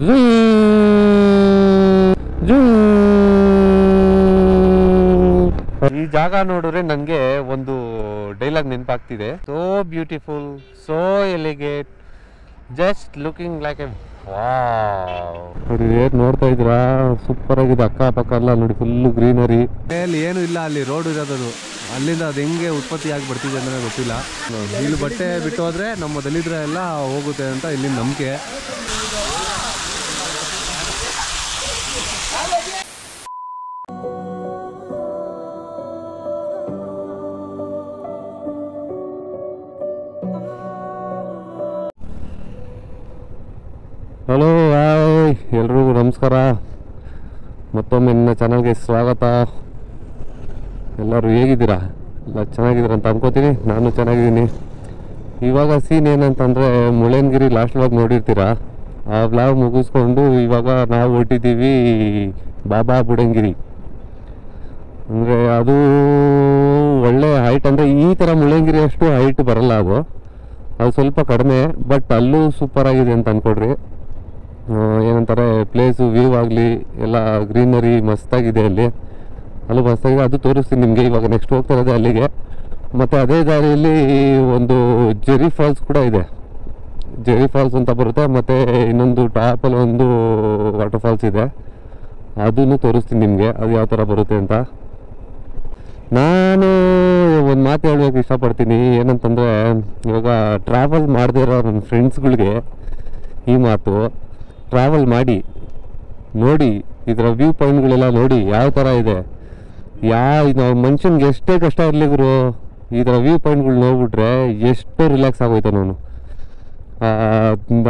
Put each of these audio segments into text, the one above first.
ಈ ಜಾಗ ನೋಡಿದ್ರೆ ನನಗೆ ಒಂದು ಡೈಲಾಗ್ ನೆನಪಾಗ್ತಿದೆ. So beautiful, so elegant, just looking like a wow. ನೋಡ್ತಾ ಇದ್ರಾ, ಸೂಪರ್ ಆಗಿದೆ. ಅಕ್ಕಪಕ್ಕ ಎಲ್ಲ ನೋಡಿ, ಫುಲ್ ಗ್ರೀನರಿ. ಅಲ್ಲಿ ಏನು ಇಲ್ಲ, ಅಲ್ಲಿ ರೋಡ್ ಇರೋದು. ಅಲ್ಲಿಂದ ಅದು ಹೆಂಗೆ ಉತ್ಪತ್ತಿ ಆಗಿ ಬರ್ತಿದೆ ಅಂದ್ರೆ ಗೊತ್ತಿಲ್ಲ. ಇಲ್ಲಿ ಬಟ್ಟೆ ಬಿಟ್ಟು ಹೋದ್ರೆ ನಮ್ಮ ದಲಿತರ ಎಲ್ಲ ಹೋಗುತ್ತೆ ಅಂತ ಇಲ್ಲಿ ನಂಬಿಕೆ. ಹಲೋ, ಹಾಯ್ ಎಲ್ರಿಗೂ ನಮಸ್ಕಾರ. ಮತ್ತೊಮ್ಮೆ ನನ್ನ ಚಾನಲ್ಗೆ ಸ್ವಾಗತ. ಎಲ್ಲರೂ ಹೇಗಿದ್ದೀರಾ? ಎಲ್ಲ ಚೆನ್ನಾಗಿದ್ದೀರ ಅಂತ ಅನ್ಕೋತೀನಿ. ನಾನು ಚೆನ್ನಾಗಿದ್ದೀನಿ. ಇವಾಗ ಸೀನ್ ಏನಂತಂದರೆ, ಮುಳ್ಳಯ್ಯನಗಿರಿ ಲಾಸ್ಟ್ ವ್ಲಾಗ್ ನೋಡಿರ್ತೀರ. ಆ ವ್ಲಾಗ್ ಮುಗಿಸ್ಕೊಂಡು ಇವಾಗ ನಾವು ಹೊರಟಿದ್ದೀವಿ ಬಾಬಾ ಬುಡನ್ಗಿರಿ. ಅಂದರೆ ಅದು ಒಳ್ಳೆ ಹೈಟ್, ಅಂದರೆ ಈ ಥರ ಮುಳ್ಳಯ್ಯನಗಿರಿ ಅಷ್ಟು ಹೈಟ್ ಬರಲ್ಲ. ಅದು ಸ್ವಲ್ಪ ಕಡಿಮೆ, ಬಟ್ ಅಲ್ಲೂ ಸೂಪರ್ ಆಗಿದೆ ಅಂತ ಅಂದ್ಕೊಡ್ರಿ. ಏನಂತಾರೆ, ಪ್ಲೇಸು ವ್ಯೂ ಆಗಲಿ ಎಲ್ಲ ಗ್ರೀನರಿ ಮಸ್ತಾಗಿದೆ. ಅಲ್ಲೂ ಮಸ್ತಾಗಿದೆ, ಅದು ತೋರಿಸ್ತೀನಿ ನಿಮಗೆ. ಇವಾಗ ನೆಕ್ಸ್ಟ್ ಹೋಗ್ತಾ ಇರೋದೆ ಅಲ್ಲಿಗೆ. ಮತ್ತು ಅದೇ ದಾರಿಯಲ್ಲಿ ಒಂದು ಜೆರಿ ಫಾಲ್ಸ್ ಕೂಡ ಇದೆ. ಜೆರಿ ಫಾಲ್ಸ್ ಅಂತ ಬರುತ್ತೆ. ಮತ್ತು ಇನ್ನೊಂದು ಟಾಪಲ್ಲಿ ಒಂದು ವಾಟರ್ ಫಾಲ್ಸ್ ಇದೆ, ಅದನ್ನು ತೋರಿಸ್ತೀನಿ ನಿಮಗೆ, ಅದು ಯಾವ ಥರ ಬರುತ್ತೆ ಅಂತ. ನಾನು ಒಂದು ಮಾತು ಹೇಳೋಕ್ಕೆ ಇಷ್ಟಪಡ್ತೀನಿ. ಏನಂತಂದರೆ, ಇವಾಗ ಟ್ರಾವೆಲ್ ಮಾಡದೇ ಇರೋ ನನ್ನ ಫ್ರೆಂಡ್ಸ್ಗಳಿಗೆ ಈ ಮಾತು: ಟ್ರಾವೆಲ್ ಮಾಡಿ ನೋಡಿ, ಇದರ ವ್ಯೂ ಪಾಯಿಂಟ್ಗಳೆಲ್ಲ ನೋಡಿ ಯಾವ ಥರ ಇದೆ. ನಾವು ಮನುಷ್ಯನ್ಗೆ ಎಷ್ಟೇ ಕಷ್ಟ ಇರಲಿ ಗುರು, ಇದರ ವ್ಯೂ ಪಾಯಿಂಟ್ಗಳು ನೋಡ್ಬಿಟ್ರೆ ಎಷ್ಟು ರಿಲ್ಯಾಕ್ಸ್ ಆಗೋಯ್ತು ನಾನು.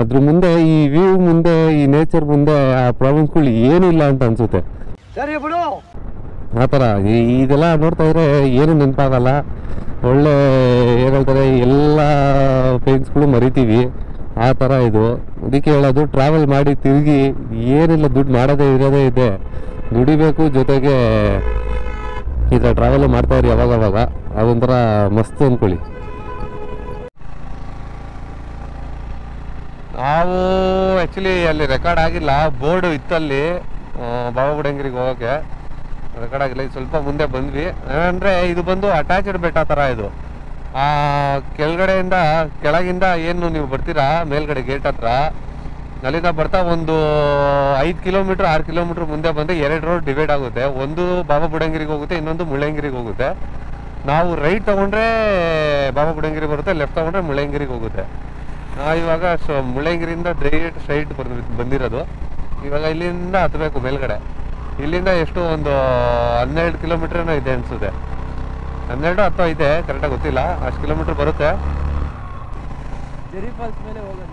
ಅದ್ರ ಮುಂದೆ, ಈ ವ್ಯೂ ಮುಂದೆ, ಈ ನೇಚರ್ ಮುಂದೆ ಆ ಪ್ರಾಬ್ಲಮ್ಸ್ಗಳು ಏನೂ ಇಲ್ಲ ಅಂತ ಅನಿಸುತ್ತೆ. ಆ ಥರ ಇದೆಲ್ಲ ನೋಡ್ತಾ ಇದ್ರೆ ಏನು ನೆನಪಾಗಲ್ಲ. ಒಳ್ಳೆ ಏನು ಹೇಳ್ತಾರೆ, ಎಲ್ಲ ಪೇನ್ಸ್ಗಳು ಮರಿತೀವಿ. ಆ ಥರ ಇದು. ಅದಕ್ಕೆ ಹೇಳೋದು, ಟ್ರಾವೆಲ್ ಮಾಡಿ ತಿರುಗಿ, ಏನಿಲ್ಲ, ದುಡ್ಡು ಮಾಡೋದೇ ಇರೋದೇ ಇದೆ. ದುಡಿಬೇಕು, ಜೊತೆಗೆ ಈ ಥರ ಟ್ರಾವೆಲ್ ಮಾಡ್ತಾಯಿರಿ ಅವಾಗವಾಗ. ಅದೊಂಥರ ಮಸ್ತ್ ಅಂದ್ಕೊಳ್ಳಿ. ನಾವು ಆ್ಯಕ್ಚುಲಿ ಅಲ್ಲಿ ರೆಕಾರ್ಡ್ ಆಗಿಲ್ಲ, ಬೋರ್ಡು ಇತ್ತಲ್ಲಿ ಬಾಬಾ ಬುಡನ್ಗಿರಿಗೆ ಹೋಗೋಕ್ಕೆ. ರೆಕಾರ್ಡ್ ಆಗಿಲ್ಲ. ಇದು ಸ್ವಲ್ಪ ಮುಂದೆ ಬಂದ್ವಿ. ಅಂದರೆ ಇದು ಬಂದು ಅಟ್ಯಾಚ್ಡ್ ಬೆಟ್ಟ ಥರ ಇದು. ಕೆಳಗಿಂದ ಏನು ನೀವು ಬರ್ತೀರಾ ಮೇಲ್ಗಡೆ ಗೇಟ್ ಹತ್ರ, ಅಲ್ಲಿಂದ ಬರ್ತಾ ಒಂದು 5 ಕಿಲೋಮೀಟ್ರ್ 6 ಕಿಲೋಮೀಟ್ರ್ ಮುಂದೆ ಬಂದು 2 ರೋಡ್ ಡಿವೈಡ್ ಆಗುತ್ತೆ. ಒಂದು ಬಾಬಾ ಬುಡನ್ಗಿರಿಗೆ ಹೋಗುತ್ತೆ, ಇನ್ನೊಂದು ಮುಳ್ಳಯ್ಯನಗಿರಿಗೆ ಹೋಗುತ್ತೆ. ನಾವು ರೈಟ್ ತೊಗೊಂಡ್ರೆ ಬಾಬಾ ಬುಡನ್ಗಿರಿ ಬರುತ್ತೆ, ಲೆಫ್ಟ್ ತೊಗೊಂಡ್ರೆ ಮುಳ್ಳಯ್ಯನಗಿರಿಗೆ ಹೋಗುತ್ತೆ. ಇವಾಗ ಮುಳ್ಳಯ್ಯನಗಿರಿಯಿಂದ ಸ್ಟ್ರೈಟ್ ಬಂದಿರೋದು. ಇವಾಗ ಇಲ್ಲಿಂದ ಹತ್ತಬೇಕು ಮೇಲ್ಗಡೆ. ಇಲ್ಲಿಂದ ಎಷ್ಟು ಒಂದು 12 ಕಿಲೋಮೀಟ್ರೇನೋ ಇದೆ ಅನಿಸುತ್ತೆ. 12 ಅಥವಾ ಇದೆ, ಕರೆಕ್ಟಾಗಿ ಗೊತ್ತಿಲ್ಲ. ಅಷ್ಟು ಕಿಲೋಮೀಟ್ರ್ ಬರುತ್ತೆ. ಜೆರಿ ಫಾಲ್ಸ್ ಮೇಲೆ ಹೋಗೋದು.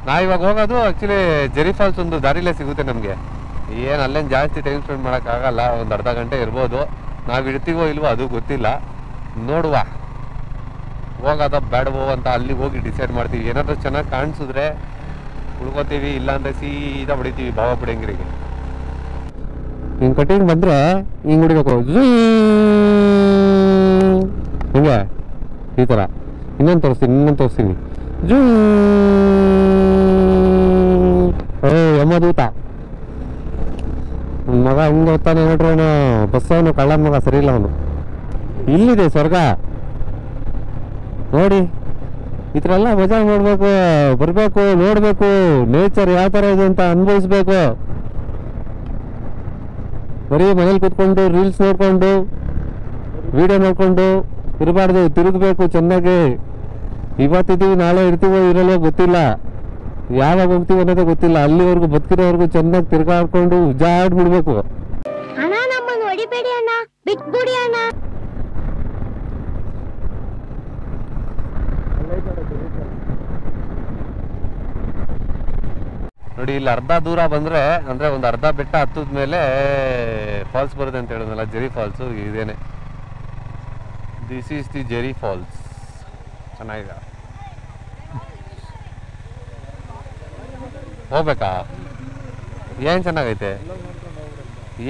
ನಾವು ಇವಾಗ ಹೋಗೋದು ಆ್ಯಕ್ಚುಲಿ ಜೆರಿ ಫಾಲ್ಸ್ ಒಂದು ದಾರಿಲೇ ಸಿಗುತ್ತೆ ನಮಗೆ. ಏನು ಅಲ್ಲೇನು ಜಾಸ್ತಿ ಟೈಮ್ ಸ್ಪೆಂಡ್ ಮಾಡೋಕ್ಕಾಗಲ್ಲ, ಒಂದು ಅರ್ಧ ಗಂಟೆ ಇರ್ಬೋದು. ನಾವು ಇರ್ತೀವೋ ಇಲ್ವೋ ಅದು ಗೊತ್ತಿಲ್ಲ, ನೋಡುವ. ಹೋಗೋದ ಬೇಡವೋ ಅಂತ ಅಲ್ಲಿಗೆ ಹೋಗಿ ಡಿಸೈಡ್ ಮಾಡ್ತೀವಿ. ಏನಾದರೂ ಚೆನ್ನಾಗಿ ಕಾಣಿಸಿದ್ರೆ ಉಳ್ಕೋತೀವಿ, ಇಲ್ಲಾಂದರೆ ಸೀದಾ ಹೊಡಿತೀವಿ ಬಾಬಾ ಬುಡನ್ಗಿರಿಗೆ. ಹಿಂಗೆ ಕಟ್ಟಿಂಗ್ ಬಂದರೆ ಹಿಂಗೆ ಹೊಡಿಬೇಕು, ಹಿಂಗೆ ಈ ಥರ. ಇನ್ನೊಂದು ತೋರಿಸ್ತೀನಿ. ಯಮದೂತ ಮಗ ಹಿಂಗೆ ಹೋಗ್ತಾನೆ ನೋಡ್ರಿ. ಅವನು ಬಸ್, ಅವನು ಕಳ್ಳನ ಮಗ, ಸರಿ ಇಲ್ಲ ಅವನು. ಇಲ್ಲಿದೆ ಸ್ವರ್ಗ ನೋಡಿ. ಈ ಥರ ಎಲ್ಲ ಮಜಾ ಮಾಡಬೇಕು, ಬರಬೇಕು, ನೋಡಬೇಕು, ನೇಚರ್ ಯಾವ ಥರ ಇದೆ ಅಂತ ಅನುಭವಿಸ್ಬೇಕು. ಬರೀ ಮನೇಲಿ ಕೂತ್ಕೊಂಡು ರೀಲ್ಸ್ ನೋಡ್ಕೊಂಡು ವಿಡಿಯೋ ನೋಡ್ಕೊಂಡು ಇರಬಾರ್ದು, ತಿರುಗಬೇಕು ಚೆನ್ನಾಗಿ. ಇವತ್ತಿದ್ದೀವಿ, ನಾಳೆ ಇರ್ತೀವೋ ಇರಲ್ಲೋ ಗೊತ್ತಿಲ್ಲ, ಯಾವಾಗ ಹೋಗ್ತೀವಿ ಅನ್ನೋದೇ ಗೊತ್ತಿಲ್ಲ. ಅಲ್ಲಿವರೆಗೂ ಬದುಕಿರೋವರೆಗೂ ಚೆನ್ನಾಗಿ ತಿರ್ಗಾಡ್ಕೊಂಡು ಉಜಾಡ್ಬಿಡ್ಬೇಕು. ನೋಡಿ, ಇಲ್ಲಿ ಅರ್ಧ ದೂರ ಬಂದರೆ, ಅಂದರೆ ಒಂದು ಅರ್ಧ ಬೆಟ್ಟ ಹತ್ತದ ಮೇಲೆ ಫಾಲ್ಸ್ ಬರುತ್ತೆ ಅಂತ ಹೇಳಿದ್ನಲ್ಲ, ಜೆರಿ ಫಾಲ್ಸು ಇದೇನೆ. This is the Jeri falls. ಚೆನ್ನಾಗಿದೆ. ಹೋಗ್ಬೇಕಾ? ಏನು ಚೆನ್ನಾಗೈತೆ?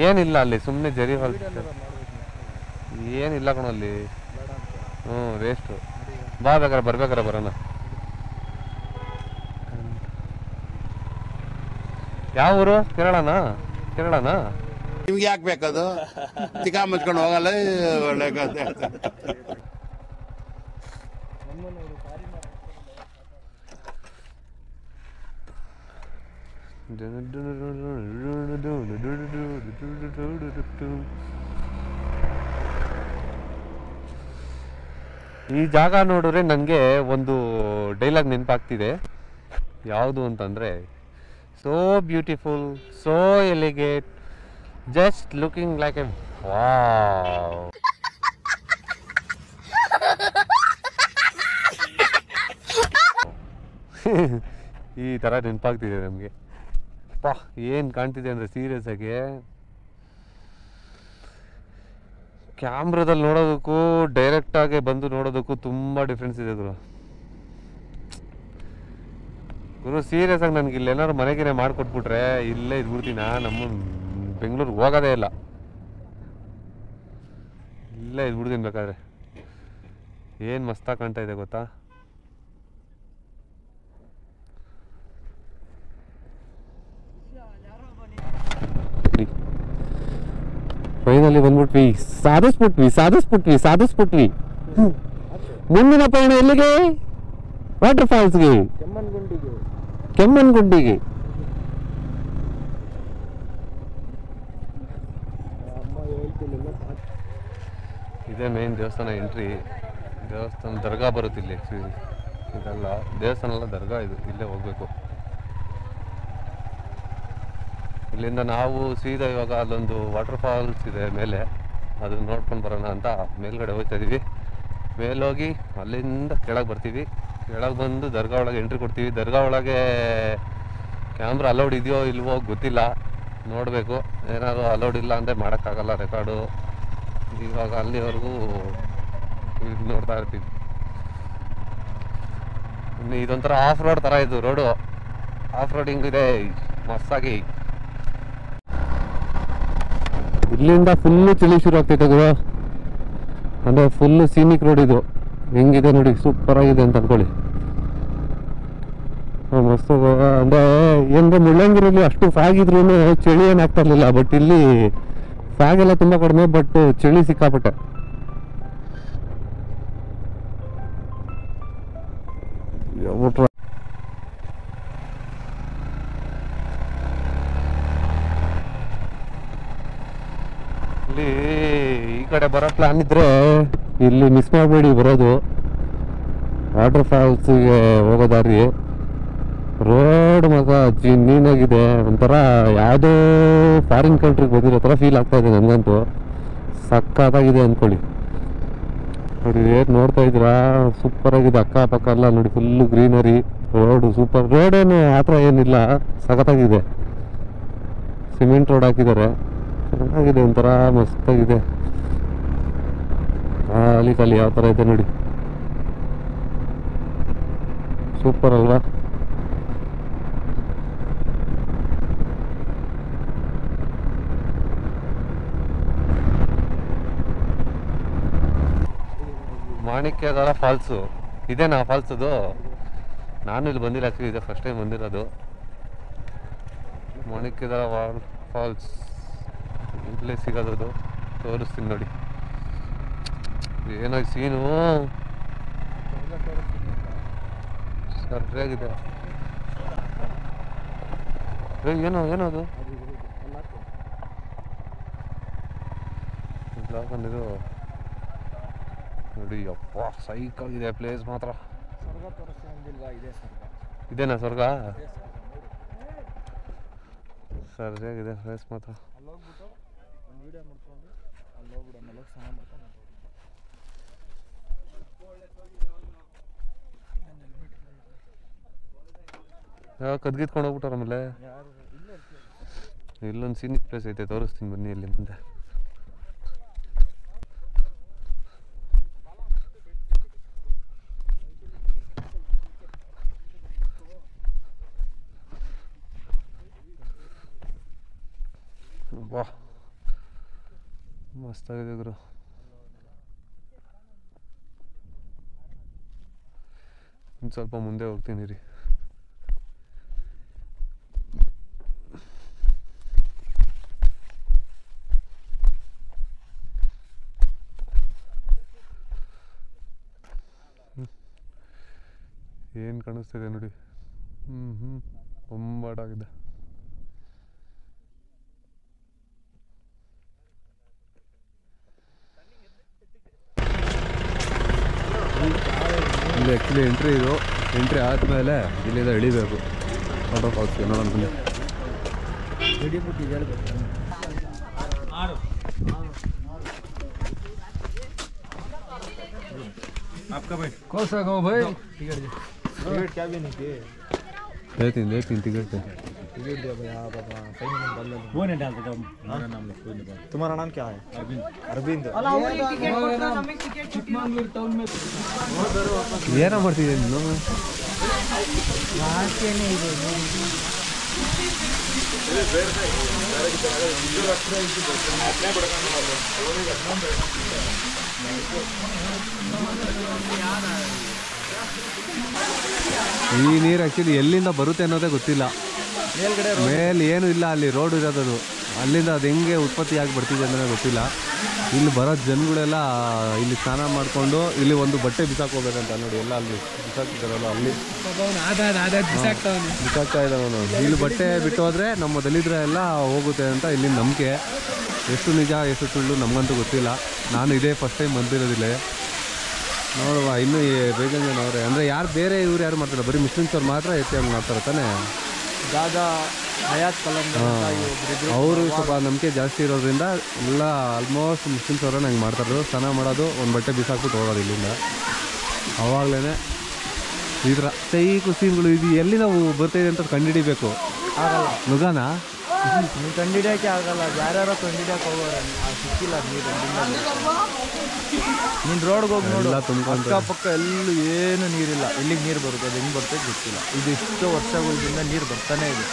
ಏನಿಲ್ಲ ಅಲ್ಲಿ, ಸುಮ್ಮನೆ ಜೆರಿ ಫಾಲ್ಸ್ ಏನಿಲ್ಲ ಕಣೋ ಅಲ್ಲಿ. ವೇಸ್ಟು. ಬರ್ಬೇಕಾರೆ ಬರೋಣ. ಯಾವ ಊರು? ಕೇರಳನಾ? ಕೇರಳನಾ? ನಿಮ್ಗೆ ಯಾಕೆ ಬೇಕದು? ಚಿಕ್ಕ ಮುಚ್ಕೊಂಡು ಹೋಗಲ್ಲ ಒಳ್ಳೆ ಕಥೆ. ಈ ಜಾಗ ನೋಡಿದ್ರೆ ನನಗೆ ಒಂದು ಡೈಲಾಗ್ ನೆನಪಾಗ್ತಿದೆ. ಯಾವುದು ಅಂತಂದರೆ, so beautiful, so elegant, just looking like a wow. ಈ ಥರ ನೆನಪಾಗ್ತಿದೆ ನಮಗೆ. ಪಾ ಏನು ಕಾಣ್ತಿದೆ ಅಂದರೆ ಸೀರಿಯಸ್ ಆಗಿ ಕ್ಯಾಮ್ರಾದಲ್ಲಿ ನೋಡೋದಕ್ಕೂ ಡೈರೆಕ್ಟಾಗಿ ಬಂದು ನೋಡೋದಕ್ಕೂ ತುಂಬ ಡಿಫ್ರೆನ್ಸ್ ಇದೆ ಗುರು. ಸೀರಿಯಸ್ ಆಗಿ ನನಗೆ ಇಲ್ಲಿ ಏನಾದ್ರು ಮನೆಗೇನೆ ಮಾಡಿಕೊಟ್ಬಿಟ್ರೆ ಇಲ್ಲೇ ಇದ್ಬಿಡ್ತೀನ. ನಮ್ಮ ಬೆಂಗಳೂರಿಗೆ ಹೋಗೋದೇ ಇಲ್ಲ, ಇಲ್ಲೇ ಇದ್ಬಿಡ್ತೀನಿ ಬೇಕಾದ್ರೆ. ಏನು ಮಸ್ತಾಗಿ ಕಾಣ್ತಾ ಇದೆ ಗೊತ್ತಾ? ಫೈನಲಿ ಬಂದ್ಬಿಟ್ವಿ, ಸಾಧಿಸ್ಬಿಟ್ವಿ. ಮುಂದಿನ ಪಯಣ ಎಲ್ಲಿಗೆ? ವಾಟರ್ ಫಾಲ್ಸ್ಗೆ, ಕೆಮ್ಮನ್ಗುಂಡಿಗೆ. ಇದೇ ಮೇನ್ ದೇವಸ್ಥಾನ ಎಂಟ್ರಿ. ದೇವಸ್ಥಾನ ದರ್ಗಾ ಬರುತ್ತೆ ಇಲ್ಲಿ. ಇದೆಲ್ಲ ದೇವಸ್ಥಾನ ಅಲ್ಲ, ದರ್ಗಾ ಇದು. ಇಲ್ಲೇ ಹೋಗ್ಬೇಕು. ಇಲ್ಲಿಂದ ನಾವು ಸೀದಾ ಇವಾಗ ಅಲ್ಲೊಂದು ವಾಟರ್ ಫಾಲ್ಸ್ ಇದೆ ಮೇಲೆ, ಅದನ್ನ ನೋಡ್ಕೊಂಡು ಬರೋಣ ಅಂತ ಮೇಲ್ಗಡೆ ಹೋಗ್ತಾ ಇದೀವಿ. ಮೇಲೋಗಿ ಅಲ್ಲಿಂದ ಕೆಳಗೆ ಬರ್ತೀವಿ. ಕೆಳಗೆ ಬಂದು ದರ್ಗಾ ಒಳಗೆ ಎಂಟ್ರಿ ಕೊಡ್ತೀವಿ. ದರ್ಗಾ ಒಳಗೆ ಕ್ಯಾಮ್ರಾ ಅಲೌಡ್ ಇದೆಯೋ ಇಲ್ವೋ ಗೊತ್ತಿಲ್ಲ, ನೋಡಬೇಕು. ಏನಾದ್ರು ಅಲೌಡ್ ಇಲ್ಲ ಅಂದರೆ ಮಾಡೋಕ್ಕಾಗಲ್ಲ ರೆಕಾರ್ಡು. ಇವಾಗ ಅಲ್ಲಿವರೆಗೂ ಇದು ನೋಡ್ತಾ ಇರ್ತೀವಿ. ಇನ್ನು ಇದೊಂಥರ ಆಫ್ ರೋಡ್ ಥರ ಇದು ರೋಡು. ಆಫ್ ರೋಡಿಂಗ್ ಇದೆ ಮಸ್ತಾಗಿ. ಇಲ್ಲಿಂದ ಫುಲ್ಲು ಚಳಿ ಶುರು ಆಗ್ತೈತೆ ಗುರು. ಅಂದರೆ ಫುಲ್ಲು ಸೀನಿಕ್ ರೋಡ್ ಇದು. ಹೆಂಗಿದೆ ನೋಡಿ, ಸೂಪರ್ ಆಗಿದೆ ಅಂತ ಅನ್ಕೊಳ್ಳಿ. ಮಸ್ತ್. ಅಂದರೆ ಏನಂದ್ರೆ ಮುಳ್ಳಂಗಿರಲ್ಲಿ ಅಷ್ಟು ಫ್ಯಾಗ್ ಇದ್ರೂ ಚಳಿ ಏನು ಆಗ್ತಾ ಇರಲಿಲ್ಲ. ಬಟ್ ಇಲ್ಲಿ ಫ್ಯಾಗ್ ಎಲ್ಲ ತುಂಬ ಕಡಿಮೆ, ಬಟ್ ಚಳಿ ಸಿಕ್ಕಾಪಟ್ಟೆ. ಇಲ್ಲಿ ಈ ಕಡೆ ಬರೋ ಪ್ಲಾನ್ ಇದ್ರೆ ಇಲ್ಲಿ ಮಿಸ್ ಮಾಡಬೇಡಿ ಬರೋದು. ವಾಟರ್ ಫಾಲ್ಸ್ಗೆ ಹೋಗೋ ದಾರಿ ರೋಡ್ ಮಗ ನೀನಾಗಿದೆ. ಒಂಥರ ಯಾವುದೋ ಫಾರಿನ್ ಕಂಟ್ರಿಗೆ ಬಂದಿರೋ ಥರ ಫೀಲ್ ಆಗ್ತಾ ಇದೆ ನನಗಂತೂ. ಸಕ್ಕತ್ತಾಗಿದೆ ಅಂದ್ಕೊಳ್ಳಿ. ನೋಡಿ ಏನು ನೋಡ್ತಾ ಇದ್ದೀರಾ, ಸೂಪರ್ ಆಗಿದೆ. ಅಕ್ಕಪಕ್ಕ ಎಲ್ಲ ನೋಡಿ ಫುಲ್ಲು ಗ್ರೀನರಿ. Road super. ರೋಡೇನು ಆ ಥರ ಏನಿಲ್ಲ, ಸಖತ್ತಾಗಿದೆ. ಸಿಮೆಂಟ್ ರೋಡ್ ಹಾಕಿದ್ದಾರೆ, ಚೆನ್ನಾಗಿದೆ. ಒಂಥರ ಮಸ್ತಾಗಿದೆ. ಅಲ್ಲಿ ಖಾಲಿ ಯಾವ ಥರ ಇದೆ ನೋಡಿ, ಸೂಪರ್ ಅಲ್ವಾ? ಮಾಣಿಕ್ಯದರ ಫಾಲ್ಸು ಇದೇನಾ ಫಾಲ್ಸದು? ನಾನು ಇಲ್ಲಿ ಬಂದಿಲ್ಲ ಆ್ಯಕ್ಚುಲಿ, ಇದೆ ಫಸ್ಟ್ ಟೈಮ್ ಬಂದಿರೋದು. ಮಾಣಿಕ್ಯದರ ಫಾಲ್ಸ್ ಇಲ್ಲೇ ಸಿಗೋದು. ತೋರಿಸ್ತೀನಿ ನೋಡಿ, ಏನೋ ಸೀನು ಸರಿಯಾಗಿದೆ. ಏನದು ಬಂದಿದ್ದು ನೋಡಿ. ಅಪ್ಪ ಸೈಕ್ ಆಗಿದೆ ಪ್ಲೇಸ್ ಮಾತ್ರ. ಇದೇನಾ ಸ್ವರ್ಗ? ಸರಿಯಾಗಿದೆ ಪ್ಲೇಸ್ ಮಾತ್ರ. ಯಾವ ಕದ್ಗಿತ್ಕೊಂಡು ಹೋಗ್ಬಿಟ್ಟಾರ ಆಮೇಲೆ. ಇಲ್ಲೊಂದು ಸೀನಿಕ್ ಪ್ಲೇಸ್ ಐತೆ, ತೋರಿಸ್ತೀನಿ ಬನ್ನಿ ಇಲ್ಲಿ ಮುಂದೆ. ವಾಹ್ ಮಸ್ತಾಗಿದೆ ಗುರು. ಇನ್ನು ಸ್ವಲ್ಪ ಮುಂದೆ ಹೋಗ್ತೀನಿ ರೀ. ಏನು ಕಾಣಿಸ್ತಿದೆ ನೋಡಿ. ಬೊಂಬಾಟಾಗಿದೆ. ಇಲ್ಲಿ ಆ್ಯಕ್ಚುಲಿ ಎಂಟ್ರಿ ಆದಮೇಲೆ ಇಲ್ಲಿಂದ ಇಳಿಬೇಕು ವಾಟರ್ ಫಾಲ್ಸ್ಗೆ. ನೋಡೋಣ ಬನ್ನಿ. कौन सा गाँव भाई? टिकट क्या भी नहीं किए देती टिकट टिकट दिया भाई आप अपना सही नाम डाल लो वो नहीं डालते तुम मेरा नाम लिख कोई नहीं तुम्हारा नाम क्या है अरविंद ಏನೋ ಮಾಡ್ತಿದ್ದೆ ನೀನು? ಈ ನೀರು ಆ್ಯಕ್ಚುಲಿ ಎಲ್ಲಿಂದ ಬರುತ್ತೆ ಅನ್ನೋದೇ ಗೊತ್ತಿಲ್ಲ. ಮೇಲೆ ಏನು ಇಲ್ಲ, ಅಲ್ಲಿ ರೋಡ್ ಇರೋದು. ಅಲ್ಲಿಂದ ಅದು ಹೆಂಗೆ ಉತ್ಪತ್ತಿ ಆಗಿ ಬರ್ತಿದೆ ಅಂದರೆ ಗೊತ್ತಿಲ್ಲ. ಇಲ್ಲಿ ಬರೋ ಜನಗಳೆಲ್ಲ ಇಲ್ಲಿ ಸ್ನಾನ ಮಾಡಿಕೊಂಡು ಇಲ್ಲಿ ಒಂದು ಬಟ್ಟೆ ಬಿಸಾಕೋಬೇಕಂತ ನೋಡಿ. ಎಲ್ಲ ಅಲ್ಲಿ ಬಿಸಾಕ್ತಿದ್ದಾರಲ್ಲ, ಅಲ್ಲಿ ಬಿಸಾಕ್ತಾ ಇದ್ದಾವನು. ಇಲ್ಲಿ ಬಟ್ಟೆ ಬಿಟ್ಟು ಹೋದರೆ ನಮ್ಮ ದಲಿತರ ಎಲ್ಲ ಹೋಗುತ್ತೆ ಅಂತ ಇಲ್ಲಿ ನಂಬಿಕೆ. ಎಷ್ಟು ನಿಜ ಎಷ್ಟು ಸುಳ್ಳು ನಮಗಂತೂ ಗೊತ್ತಿಲ್ಲ. ನಾನು ಇದೇ ಫಸ್ಟ್ ಟೈಮ್ ಬಂದಿರೋದಿಲ್ಲ. ನೋಡುವ, ಇನ್ನೂ ಬೇಗ ಅವರೇ ಅಂದರೆ ಯಾರು ಬೇರೆ ಇವ್ರು ಯಾರು ಮಾಡ್ತಾರೆ, ಬರೀ ಮುಸ್ಲಿಮ್ಸ್ ಅವ್ರು ಮಾತ್ರ ಎತ್ತಿ ಮಾಡ್ತಾರೆ ತಾನೇ. ದಾದಾ ಹಯಾತ್ ಅವರು ಸ್ವಲ್ಪ ನಂಬಿಕೆ ಜಾಸ್ತಿ ಇರೋದ್ರಿಂದ ಎಲ್ಲ ಆಲ್ಮೋಸ್ಟ್ ಮುಸ್ಲಿಮ್ಸ್ ಅವರೇ ನಂಗೆ ಮಾಡ್ತಾರೆ. ಸ್ನಾನ ಮಾಡೋದು, ಒಂದು ಬಟ್ಟೆ ಬಿಸಾಕ್ಬಿಟ್ಟು ಹೋಗೋದು ಇಲ್ಲಿಂದ. ಅವಾಗಲೇ ಈ ಥರ ಕುಸಿಗಳು ಇದು ಎಲ್ಲಿ ನಾವು ಬರ್ತಾಯಿದೆ ಅಂತ ಕಂಡುಹಿಡಿಬೇಕು. ಆಗಲ್ಲ ನುಗಾನ ನೀವು ಕಂಡಿಡಿಯೋಕ್ಕೆ ಆಗಲ್ಲ. ಯಾರ್ಯಾರೋ ಕಂಡಿಡಿಯೋಕೆ ಹೋಗೋರು ಸಿಕ್ಕಿಲ್ಲ ನೀರು. ನೀನು ರೋಡ್ಗೆ ಹೋಗಿ ನೋಡು, ಅಕ್ಕಪಕ್ಕ ಎಲ್ಲೂ ಏನು ನೀರಿಲ್ಲ. ಇಲ್ಲಿಗೆ ನೀರು ಬರುತ್ತೆ, ಅದು ಹೆಂಗೆ ಬರ್ತದೆ ಗೊತ್ತಿಲ್ಲ. ಇದು ಇಷ್ಟು ವರ್ಷಗಳಿಂದ ನೀರು ಬರ್ತಾನೆ ಇದೆ.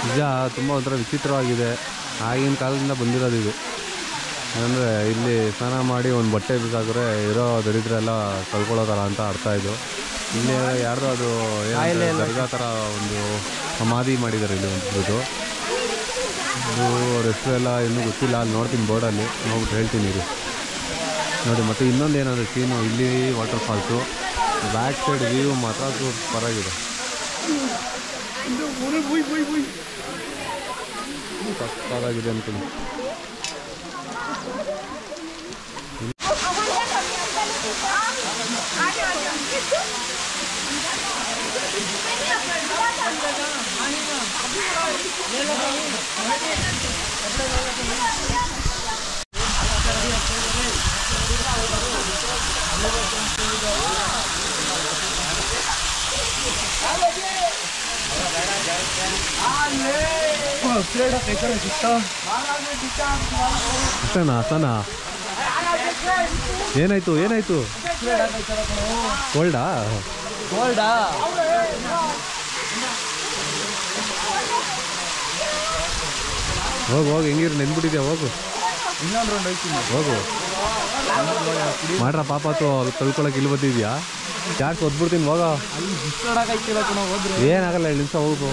ನಿಜ ತುಂಬ ಒಂಥರ ವಿಚಿತ್ರವಾಗಿದೆ. ಆಗಿನ ಕಾಲದಿಂದ ಬಂದಿರೋದು ಇದು. ಅಂದರೆ ಇಲ್ಲಿ ಸ್ನಾನ ಮಾಡಿ ಒಂದು ಬಟ್ಟೆ ಬಿಸಾಕಿದ್ರೆ ಇರೋ ದರಿದ್ರೆಲ್ಲ ಕಳ್ಕೊಳ್ಳೋ ಥರ ಅಂತ ಅರ್ಥ ಇದು. ಇಲ್ಲಿ ಯಾರ್ದು ಅದು ದರ್ಗಾ ಥರ ಒಂದು ಸಮಾಧಿ ಮಾಡಿದ್ದಾರೆ ಇಲ್ಲಿ ಒಂದು. ಅದು ಅವ್ರ ಹೆಸರು ಎಲ್ಲ ಇನ್ನೂ ಗೊತ್ತಿಲ್ಲ. ಅಲ್ಲಿ ನೋಡ್ತೀನಿ ಬೋರ್ಡಲ್ಲಿ, ನೋಡ್ಬಿಟ್ಟು ಹೇಳ್ತೀನಿ ಇದು ನೋಡಿ. ಮತ್ತು ಇನ್ನೊಂದು ಏನಂದರೆ ಸೀನು, ಇಲ್ಲಿ water falls back side view ಮಾತ್ರ ಸೂಪರಾಗಿದೆ. ಸಕ್ಕತ್ತಾಗಿದೆ ಅನ್ಕೊಳ್ಳಿ. ಅಷ್ಟನಾ? ಏನಾಯ್ತು ಕೋಲ್ಡಾ? ಹೋಗು ಹೆಂಗಿರು ನೆನ್ಬಿಟ್ಟಿದ್ಯಾ? ಹೋಗು ಇನ್ನೊಂದು ರೌಂಡ್ ಹೋಗ್ತೀನಿ. ಹೋಗು ಮಾಡ್ರ ಪಾಪತ್ತು ತೊಳ್ಕೊಳಕ್ಕೆ ಇಲ್ಲಿ ಬಂದಿದ್ಯಾ? ಯಾಕೆ ಒದ್ಬಿಡ್ತೀನಿ ಹೋಗ. ಏನಾಗಲ್ಲ 2 ನಿಮಿಷ ಹೋಗು.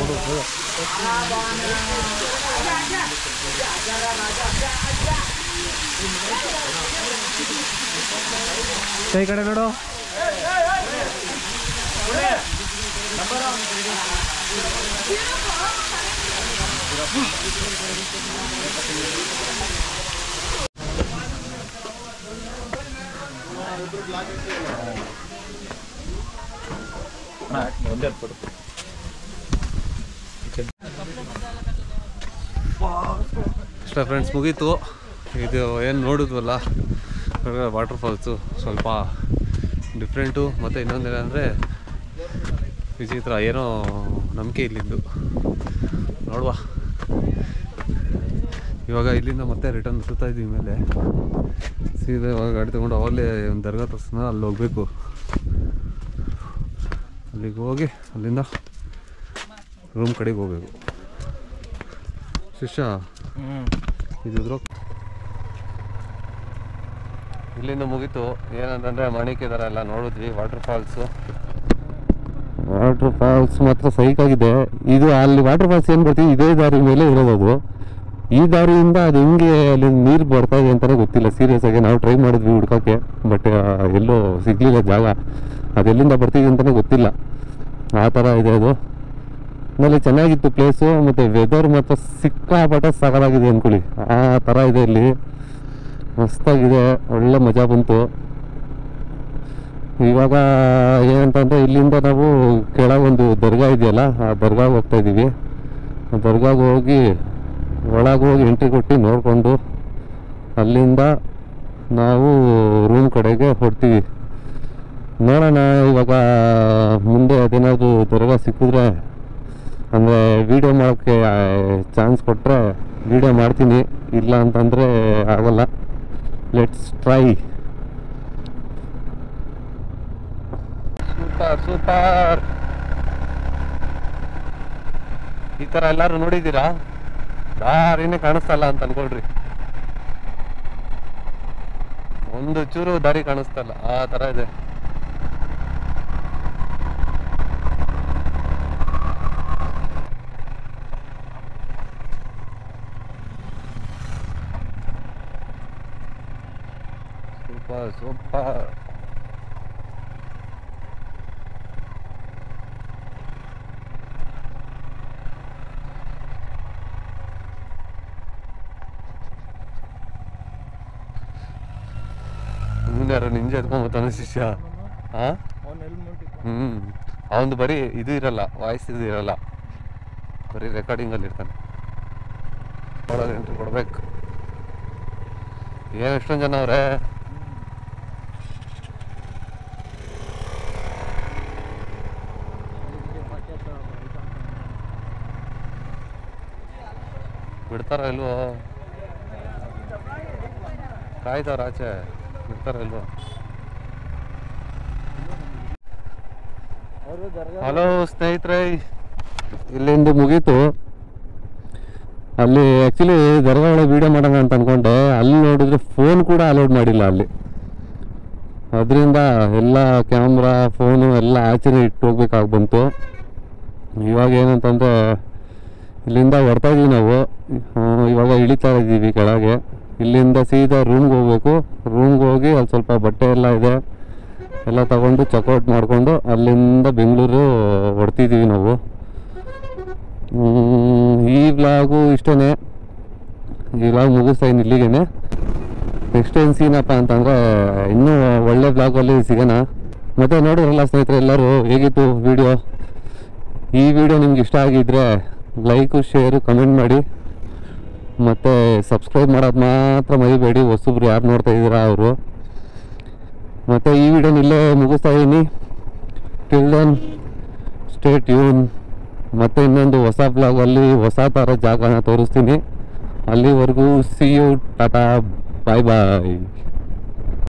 ಕೈ ಕಡೆ ನೋಡು. ಇಷ್ಟ ಫ್ರೆಂಡ್ಸ್, ಮುಗೀತು. ಇದು ಏನು ನೋಡಿದ್ವಲ್ಲ ವಾಟರ್ ಫಾಲ್ಸು ಸ್ವಲ್ಪ ಡಿಫ್ರೆಂಟು. ಮತ್ತು ಇನ್ನೊಂದೇನೆಂದರೆ ವಿಚಿತ್ರ, ಏನೋ ನಂಬಿಕೆ ಇಲ್ಲಿದ್ದು. ನೋಡುವ, ಇವಾಗ ಇಲ್ಲಿಂದ ಮತ್ತೆ ರಿಟರ್ನ್ ಸುತ್ತಾ ಇದ್ದೀವಿ ಮೇಲೆ. ಸೀದಾ ಇವಾಗ ಗಾಡಿ ತೊಗೊಂಡು ಅವಾಗಲೇ ಒಂದು ದರ್ಗಾ ತೋರಿಸ್ನ ಅಲ್ಲಿ ಹೋಗಬೇಕು. ಅಲ್ಲಿಗೆ ಹೋಗಿ ಅಲ್ಲಿಂದ ರೂಮ್ ಕಡೆಗೆ ಹೋಗ್ಬೇಕು. ಶಿಷ್ಯ ಇದಿದ್ರು ಇಲ್ಲಿಂದ ಮುಗೀತು. ಏನಂತಂದರೆ ಮಾಣಿಕ್ಯದರ ಎಲ್ಲ ನೋಡಿದ್ವಿ. ವಾಟರ್ ಫಾಲ್ಸ್ ಮಾತ್ರ ಸೈಕಾಗಿದೆ. ಇದು ಅಲ್ಲಿ ವಾಟರ್ ಫಾಲ್ಸ್ ಏನು ಬರ್ತೀವಿ ಇದೇ ದಾರಿ ಮೇಲೆ ಇರೋದು. ಈ ದಾರಿಯಿಂದ ಅದು ಹೆಂಗೆ ಅಲ್ಲಿ ನೀರು ಬರ್ತಾ ಇದೆ ಅಂತಲೇ ಗೊತ್ತಿಲ್ಲ. ಸೀರಿಯಸ್ ಆಗಿ ನಾವು ಟ್ರೈ ಮಾಡಿದ್ವಿ ಹುಡ್ಕೋಕ್ಕೆ, ಬಟ್ ಎಲ್ಲೋ ಸಿಗಲಿಲ್ಲ ಜಾಗ. ಅದೆಲ್ಲಿಂದ ಬರ್ತಿದೆ ಅಂತಲೇ ಗೊತ್ತಿಲ್ಲ. ಆ ಥರ ಇದೆ ಅದು. ಆಮೇಲೆ ಚೆನ್ನಾಗಿತ್ತು ಪ್ಲೇಸು, ಮತ್ತು ವೆದರ್ ಮಾತ್ರ ಸಿಕ್ಕಾಪಟ್ಟೆ ಸಾಕಾಗಿದೆ ಅಂದ್ಕೊಳ್ಳಿ. ಆ ಥರ ಇದೆ ಇಲ್ಲಿ, ಮಸ್ತಾಗಿದೆ, ಒಳ್ಳೆ ಮಜಾ ಬಂತು. ಇವಾಗ ಏನಂತಂದರೆ ಇಲ್ಲಿಂದ ನಾವು ಕೆಳಗೊಂದು ದರ್ಗಾ ಇದೆಯಲ್ಲ, ಆ ದರ್ಗಾಗೆ ಹೋಗ್ತಾ ಇದ್ದೀವಿ. ಆ ದರ್ಗಾಗೆ ಹೋಗಿ ಒಳಗೆ ಹೋಗಿ ಎಂಟ್ರಿ ಕೊಟ್ಟು ನೋಡಿಕೊಂಡು ಅಲ್ಲಿಂದ ನಾವು ರೂಮ್ ಕಡೆಗೆ ಹೊಡ್ತೀವಿ. ನೋಡೋಣ ಇವಾಗ ಮುಂದೆ ಅದೇನಾದರೂ ದರ್ಗಾ ಸಿಕ್ಕಿದ್ರೆ, ಅಂದರೆ ವೀಡಿಯೋ ಮಾಡೋಕ್ಕೆ ಚಾನ್ಸ್ ಕೊಟ್ಟರೆ ವೀಡಿಯೋ ಮಾಡ್ತೀನಿ, ಇಲ್ಲ ಅಂತಂದರೆ ಆಗೋಲ್ಲ. Let's try. Super super. ಈ ಥರ ಎಲ್ಲರೂ ನೋಡಿದ್ದೀರಾ? ದಾರಿನೇ ಕಾಣಿಸ್ತಲ್ಲ ಅಂತ ಅನ್ಕೊಳ್ರಿ. ಒಂದು ಚೂರು ದಾರಿ ಕಾಣಿಸ್ತಲ್ಲ, ಆ ಥರ ಇದೆ. Super super. ಯಾರು ನಿಂಜ ಎತ್ಕೊಂಬತ್ತಾನ ಶಿಷ್ಯ? ಹಾಂ, ಅವನು ಬರೀ ಇದು ಇರಲ್ಲ, ವಾಯ್ಸ್ ಇದು ಇರಲ್ಲ, ಬರೀ ರೆಕಾರ್ಡಿಂಗಲ್ಲಿ ಇರ್ತಾನೆ. ಒಳಗೆ ಎಂಟ್ರಿ ಕೊಡ್ಬೇಕು. ಏನು ಎಷ್ಟೊಂದು ಜನ ಅವ್ರೆ. ಬಿಡ್ತಾರ ಇಲ್ವೋ? ಕಾಯ್ದವ್ರ ಆಚೆ, ಬಿಡ್ತಾರ ಇಲ್ವೋ? ಹಲೋ ಸ್ನೇಹಿತರೆ, ಇಲ್ಲಿಂದ ಮುಗೀತು. ಅಲ್ಲಿ ಆ್ಯಕ್ಚುಲಿ ದರ್ಗಾ ಒಳಗೆ ವೀಡಿಯೋ ಮಾಡೋಣ ಅಂತ ಅಂದ್ಕೊಂಡೆ. ಅಲ್ಲಿ ನೋಡಿದ್ರೆ ಫೋನ್ ಕೂಡ ಅಲೋಡ್ ಮಾಡಿಲ್ಲ ಅಲ್ಲಿ. ಅದರಿಂದ ಎಲ್ಲ ಕ್ಯಾಮ್ರಾ ಫೋನು ಎಲ್ಲ ಆಚೆನೇ ಇಟ್ಟು ಹೋಗ್ಬೇಕಾಗಿ ಬಂತು. ಇವಾಗ ಏನಂತಂದರೆ ಇಲ್ಲಿಂದ ಹೊರ್ತಾ ಇದ್ದೀವಿ ನಾವು. ಇವಾಗ ಇಳಿತಾ ಇದ್ದೀವಿ ಕೆಳಗೆ. ಇಲ್ಲಿಂದ ಸೀದಾ ರೂಮ್ಗೆ ಹೋಗ್ಬೇಕು. ರೂಮ್ಗೆ ಹೋಗಿ ಅಲ್ಲಿ ಸ್ವಲ್ಪ ಬಟ್ಟೆ ಎಲ್ಲ ಇದೆ, ಎಲ್ಲ ತಗೊಂಡು ಚೆಕ್ಔಟ್ ಮಾಡಿಕೊಂಡು ಅಲ್ಲಿಂದ ಬೆಂಗಳೂರು ಹೊಡ್ತಿದ್ದೀವಿ ನಾವು. ಈ ವ್ಲಾಗು ಇಷ್ಟೇ. ಈ ವ್ಲಾಗ್ ಮುಗಿಸ್ತಾ ಇದ್ದೀನಿ ಇಲ್ಲಿಗೆ. ನೆಕ್ಸ್ಟ್ ಏನು ಸೀನಪ್ಪ ಅಂತಂದರೆ ಇನ್ನೂ ಒಳ್ಳೆ ವ್ಲಾಗಲ್ಲಿ ಸಿಗೋಣ. ಮತ್ತು ನೋಡಿದ್ರಲ್ಲ ಸ್ನೇಹಿತರೆ ಎಲ್ಲರೂ, ಹೇಗಿತ್ತು ವಿಡಿಯೋ? ಈ ವಿಡಿಯೋ ನಿಮ್ಗೆ ಇಷ್ಟ ಆಗಿದ್ದರೆ ಲೈಕು, ಶೇರು, ಕಮೆಂಟ್ ಮಾಡಿ. ಮತ್ತು ಸಬ್ಸ್ಕ್ರೈಬ್ ಮಾಡೋದು ಮಾತ್ರ ಮರಿಬೇಡಿ, ಹೊಸಬ್ರು ಯಾರು ನೋಡ್ತಾ ಇದ್ದೀರಾ ಅವರು. ಮತ್ತು ಈ ವಿಡಿಯೋನ ಇಲ್ಲೇ ಮುಗಿಸ್ತಾ ಇದ್ದೀನಿ. Till then stay tune. ಮತ್ತು ಇನ್ನೊಂದು ಹೊಸ ಬ್ಲಾಗಲ್ಲಿ ಹೊಸ ಥರ ಜಾಗನ ತೋರಿಸ್ತೀನಿ. ಅಲ್ಲಿವರೆಗೂ see you, tata, bye bye.